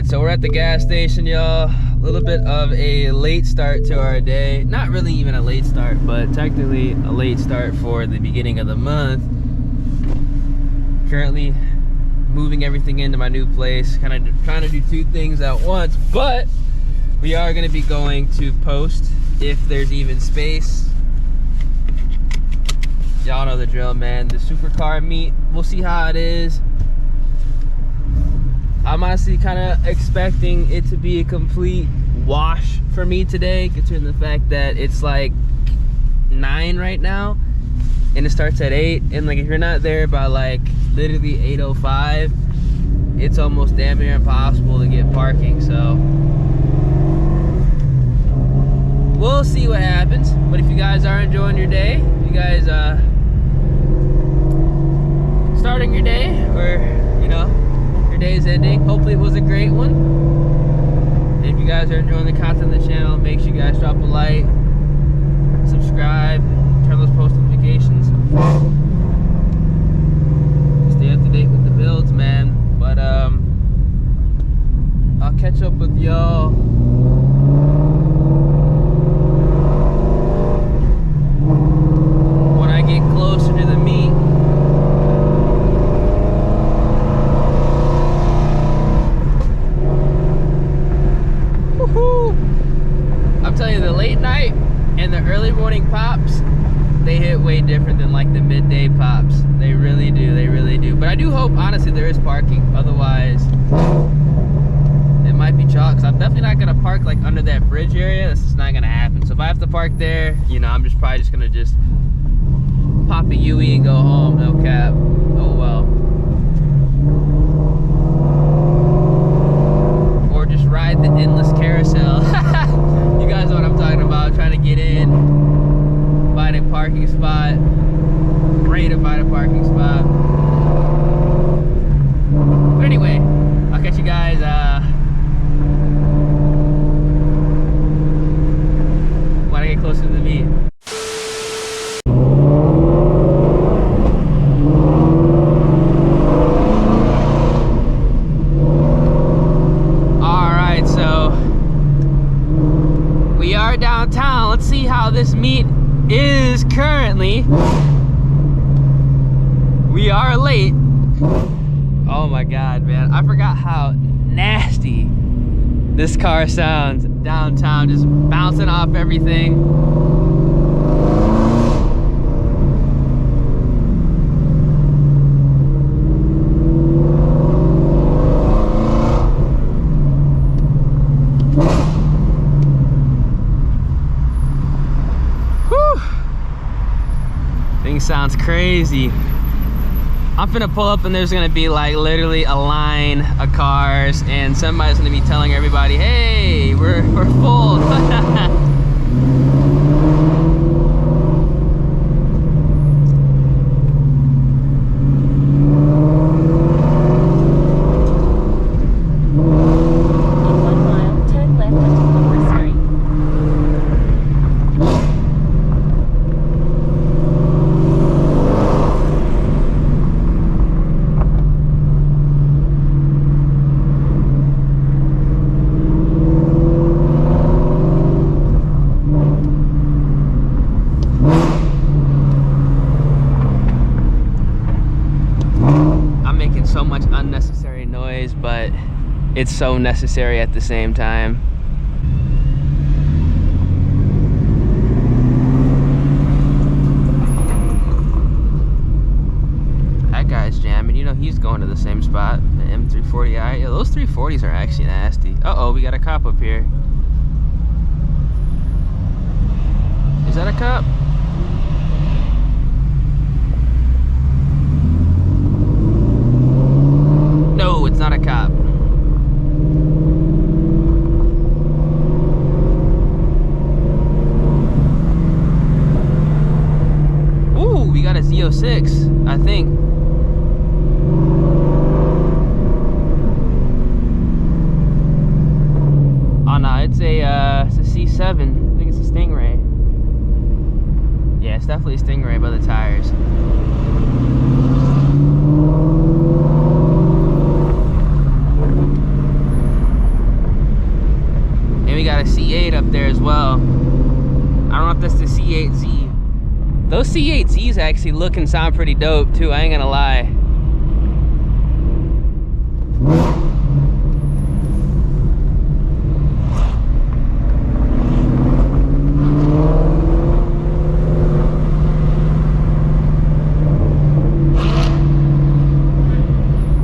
Alright, so we're at the gas station, y'all. A little bit of a late start to our day. Not really even a late start, but technically a late start for the beginning of the month. Currently moving everything into my new place, kind of trying to do two things at once, but we are going to be going to post if there's even space. Y'all know the drill, man. The supercar meet, we'll see how it is. I'm honestly kind of expecting it to be a complete wash for me today, considering the fact that it's like 9 right now and it starts at 8, and like if you're not there by like literally 8:05, it's almost damn near impossible to get parking. So we'll see what happens. But if you guys are enjoying your day, you guys starting your day, or you know, your day is ending, hopefully it was a great one. And if you guys are enjoying the content of the channel, make sure you guys drop a like, subscribe, turn those post notifications, stay up to date with the builds, man. But I'll catch up with y'all when I get closer to the meet. I'm telling you, the late night and the early morning pops, they hit way different than like the midday pops. They really do, they really do. But I do hope, honestly, there is parking. Otherwise, it might be chalk. Cause I'm definitely not gonna park like under that bridge area. That's just not gonna happen. So if I have to park there, you know, I'm just probably just gonna pop a UE and go home. No cap. Oh well. Or just ride the endless carousel. You guys know what I'm talking about. Trying to get in, find a parking spot, ready to find a parking spot. But anyway, I'll catch you guys when I get closer to the meet. Alright, so we are downtown. Let's see how this meet is currently. We are late. Oh my god, man, I forgot how nasty this car sounds downtown, just bouncing off everything. Thing sounds crazy. I'm finna pull up and there's gonna be like literally a line of cars and somebody's gonna be telling everybody, hey, we're full. So much unnecessary noise, but it's so necessary at the same time. That guy's jamming. You know, he's going to the same spot, the M340i. Yeah, those 340s are actually nasty. Uh-oh, we got a cop up here. Is that a cop? No, it's not a cop. Ooh, we got a Z06, I think. Oh no, it's a C7. I think it's a Stingray. Yeah, it's definitely a Stingray by the tires. up, that's the C8Z. Those C8Zs actually look and sound pretty dope too, I ain't gonna lie.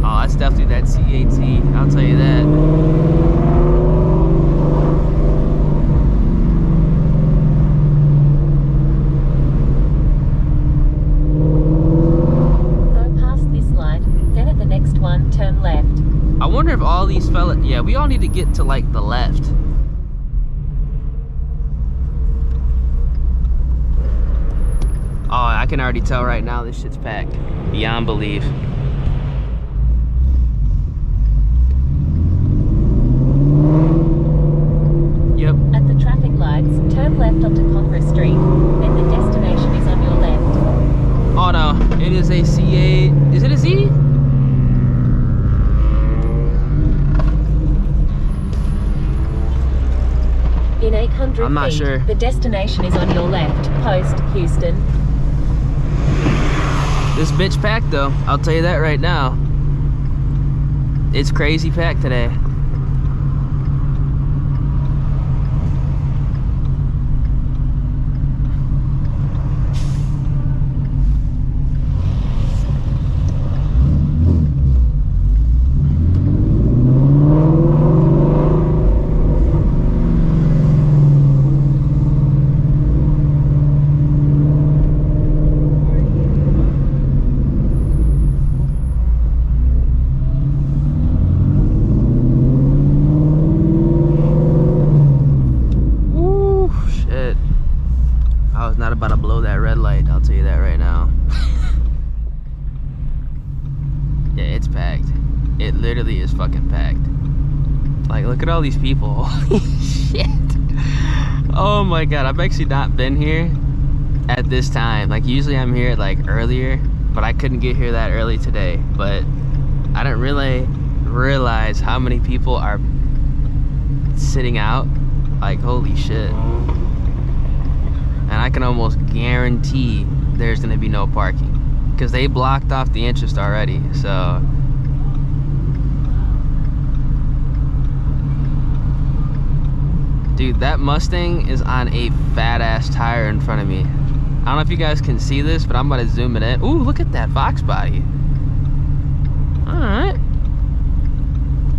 Oh, that's definitely that C8Z, I'll tell you that. Turn left. I wonder if all these fellas, yeah, we all need to get to like the left. Oh, I can already tell right now this shit's packed beyond belief. Yep. At the traffic lights, turn left onto Congress Street. Then the destination is on your left. Oh no, it is a C8. Is it a Z? In 800 I'm not feet, sure. the destination is on your left. Post, Houston. This bitch packed though, I'll tell you that right now. It's crazy packed today. Not about to blow that red light, I'll tell you that right now. Yeah, it's packed. It literally is fucking packed. Like, look at all these people. Holy shit. Oh my god, I've actually not been here at this time. Like, usually I'm here like earlier, but I couldn't get here that early today. But I didn't really realize how many people are sitting out. Like, holy shit. And I can almost guarantee there's gonna be no parking because they blocked off the entrance already, so. Dude, that Mustang is on a fat ass tire in front of me. I don't know if you guys can see this, but I'm about to zoom it in. Ooh, look at that Fox body. All right.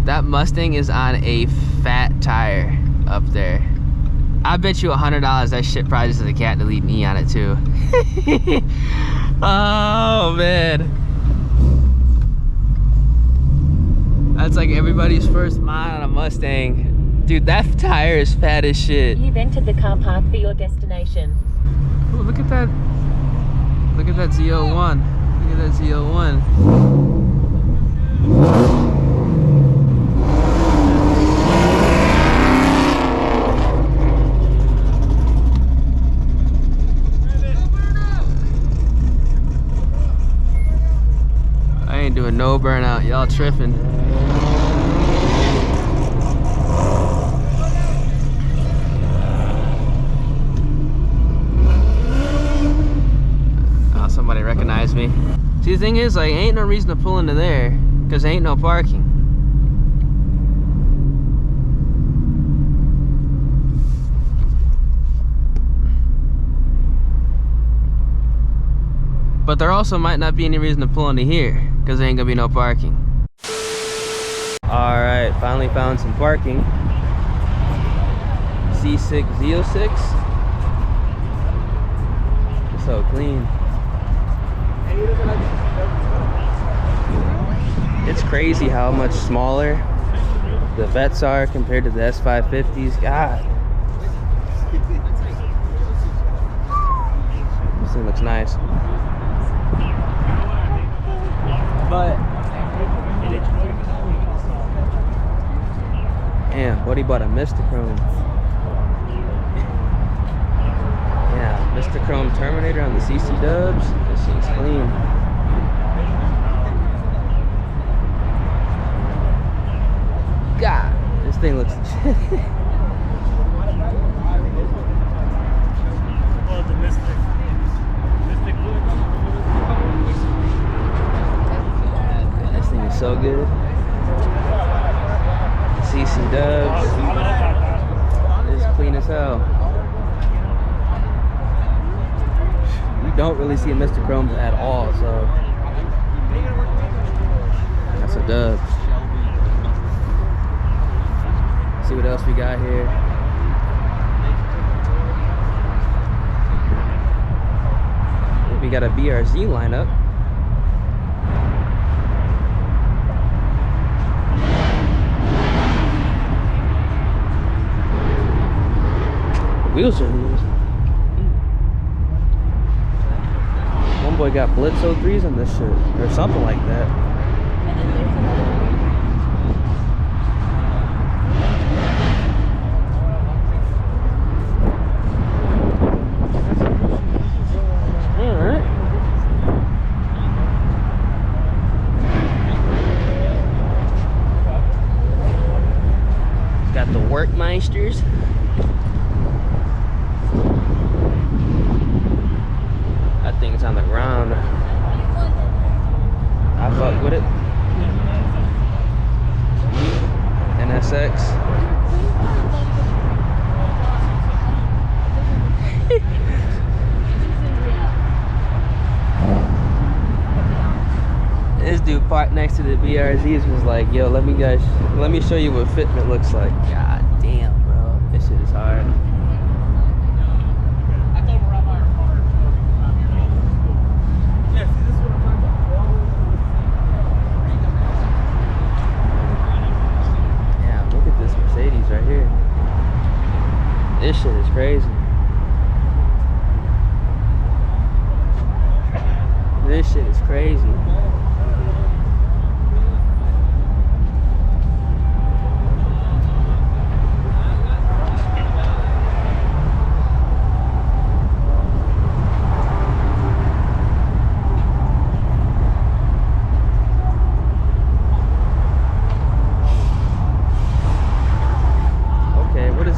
That Mustang is on a fat tire up there. I bet you $100 that shit probably just has a cat deleting E on it too. Oh man. That's like everybody's first mile on a Mustang. Dude, that tire is fat as shit. You've entered the car park for your destination. Ooh, look at that. Look at that Z01. Look at that Z01. Doing no burnout, y'all tripping. Oh, somebody recognized me. See, the thing is, like, ain't no reason to pull into there because there ain't no parking. But there also might not be any reason to pull into here because there ain't gonna be no parking. All right, finally found some parking. C6 Z06. It's so clean. It's crazy how much smaller the Vets are compared to the S550s. God. This thing looks nice. But damn, buddy bought a Mr. Chrome. Yeah, Mr. Chrome Terminator on the CC Dubs. This thing's clean. God, this thing looks so good. CC Dubs. It's clean as hell. You don't really see Mr. Chromes at all, so that's a dub. See what else we got here. We got a BRZ lineup. Wheels are loose. One boy got Blitz 03s on this shit, or something like that. Alright. Got the Workmeisters. That thing's on the ground. I fuck with it. NSX. This dude parked next to the BRZs was like, yo, let me show you what fitment looks like. God damn, bro. This shit is hard. Right here. This shit is crazy. This shit is crazy.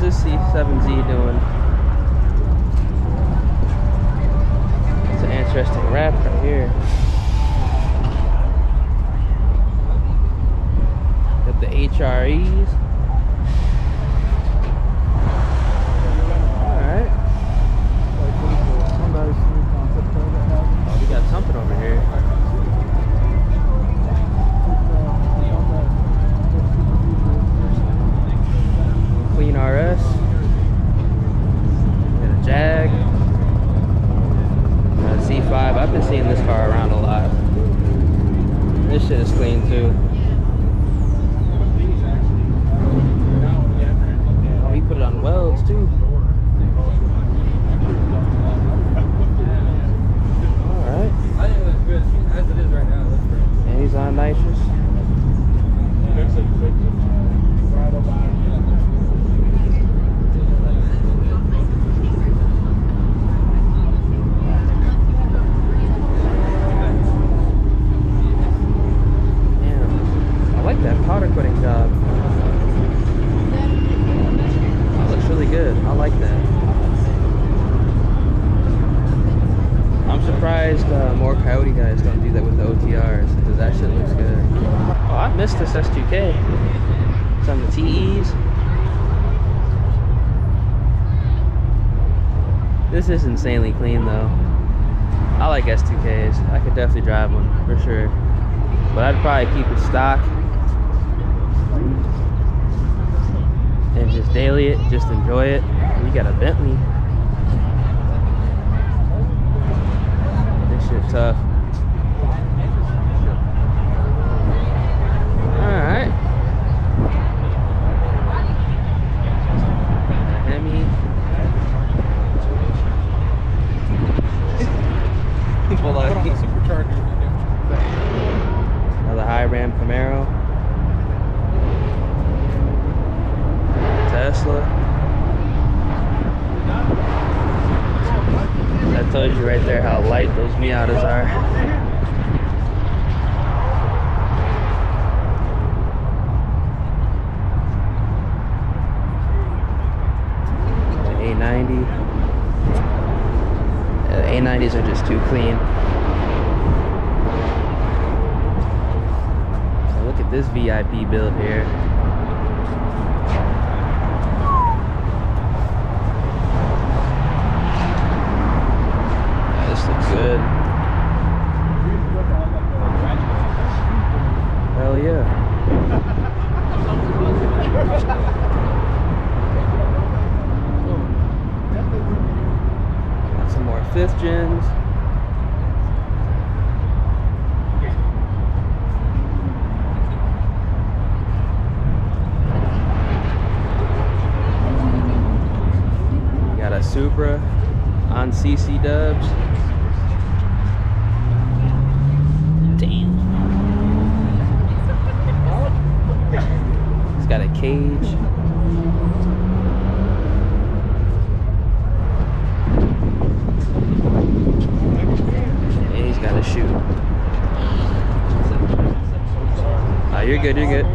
This C7Z doing? It's an interesting wrap right here. Got the HREs. Alright. Oh, we got something over here. Clean RS. Got a Jag. Got a C5. I've been seeing this car around a lot. This shit is clean too. Oh, he put it on welds too. Alright. I think it looks good as it is right now. That's great. And he's on nitrous. That powder coating job. That looks really good. I like that. I'm surprised more Coyote guys don't do that with the OTRs, because that shit looks good. Oh, I missed this S2K. Some of the TEs. This is insanely clean though. I like S2Ks. I could definitely drive one for sure. But I'd probably keep it stock. And just daily it, just enjoy it. We got a Bentley. This shit tough. Alright. Hemi. Another high ram Camaro. Tesla. That tells you right there how light those Miatas are. The A90. The A90s are just too clean. this VIP build here. Yeah, this looks good. Hell yeah. Got some more 5th gens. Got a Supra on CC dubs. Damn. It's got a cage. And he's got a chute. Oh, you're good, you're good.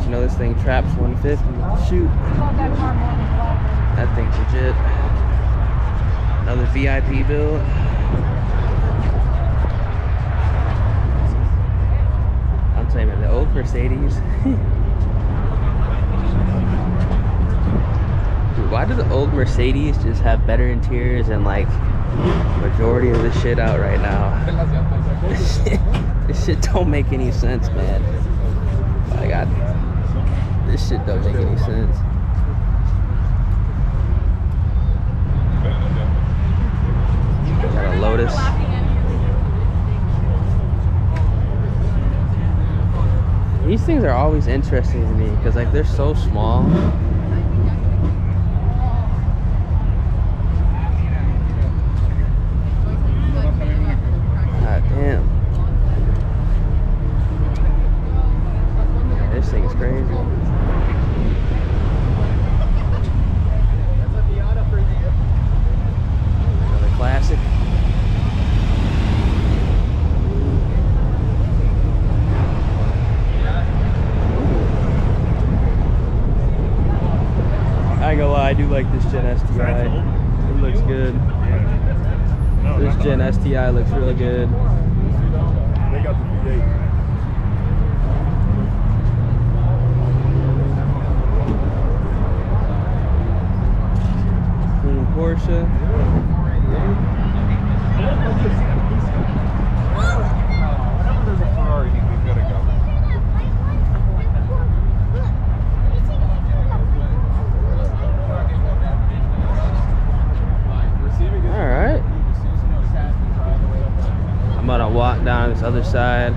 You know this thing traps 150. Shoot. That thing's legit. Another VIP build. I'm telling you, the old Mercedes. Dude, why do the old Mercedes just have better interiors than like majority of the shit out right now? This shit don't make any sense, man. I got this shit don't make any sense. Got a Lotus. These things are always interesting to me because like they're so small. God damn. Yeah, this thing is crazy. Another classic. I ain't gonna lie, I do like this Gen STI. It looks good. This Gen STI looks really good. They got the V8. Clean Porsche. There's a Ferrari, we've got to go. Alright. I'm gonna walk down this other side.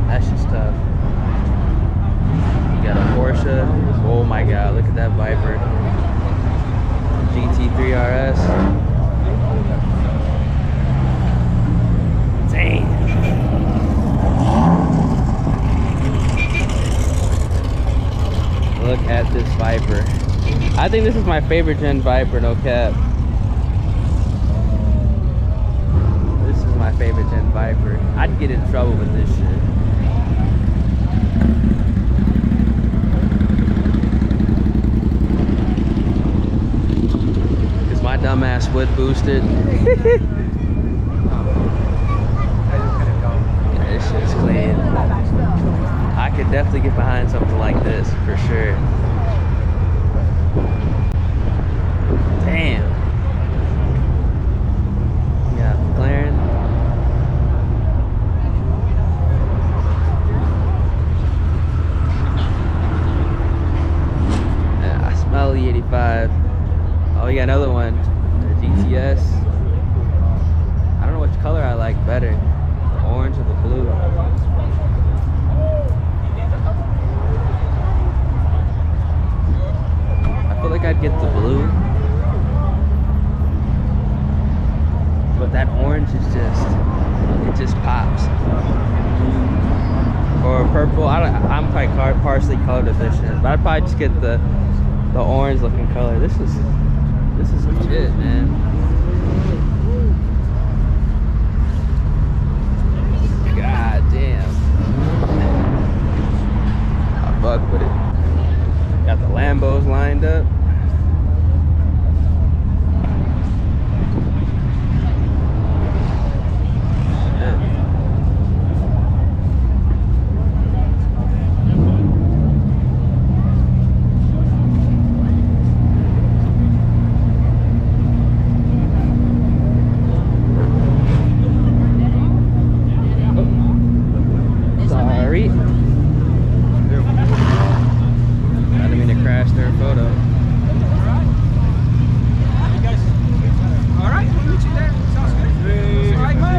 That's just tough. You got a Porsche. Oh my god, look at that Viper. GT3 RS. Dang. Look at this Viper. I think this is my favorite gen Viper, no cap. This is my favorite gen Viper. I'd get in trouble with this shit. Cause my dumbass would boost it. This shit's clean. I could definitely get behind something like this for sure. Damn. Yeah, McLaren. Yeah, I smell the E85. Oh, you got another one. The GTS. I don't know which color I like better. The orange or the blue. I feel like I'd get the blue, but that orange is it just pops. Or purple. I'm quite partially color deficient, but I'd probably just get the orange looking color. This is legit, man. God damn. Lambos lined up. Sorry. I didn't mean to crash their photo. Alright, we'll meet you there. Sounds good. Alright, Mo.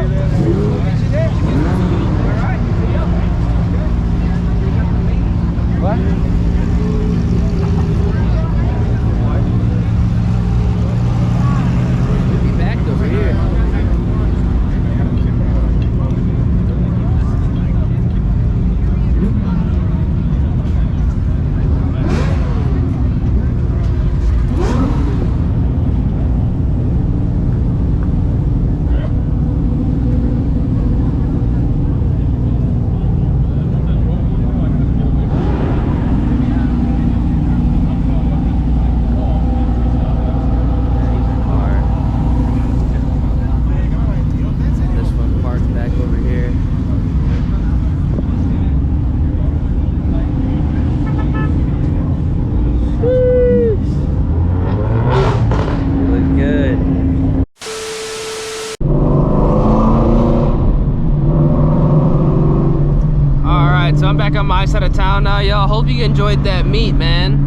We'll meet you there. Alright. What? Be back over here. So I'm back on my side of town now, y'all. Hope you enjoyed that meet, man.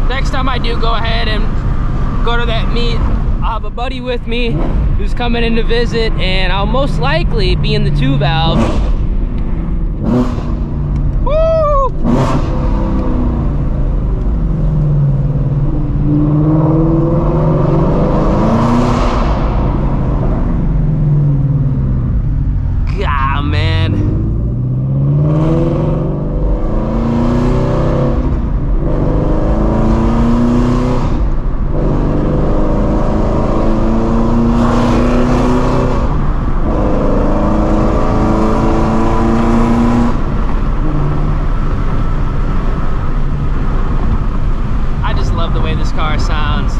Next time I do go ahead and go to that meet, I have a buddy with me who's coming in to visit, and I'll most likely be in the 2-valve. Woo! God, man. Car sounds.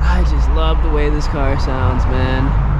I just love the way this car sounds, man.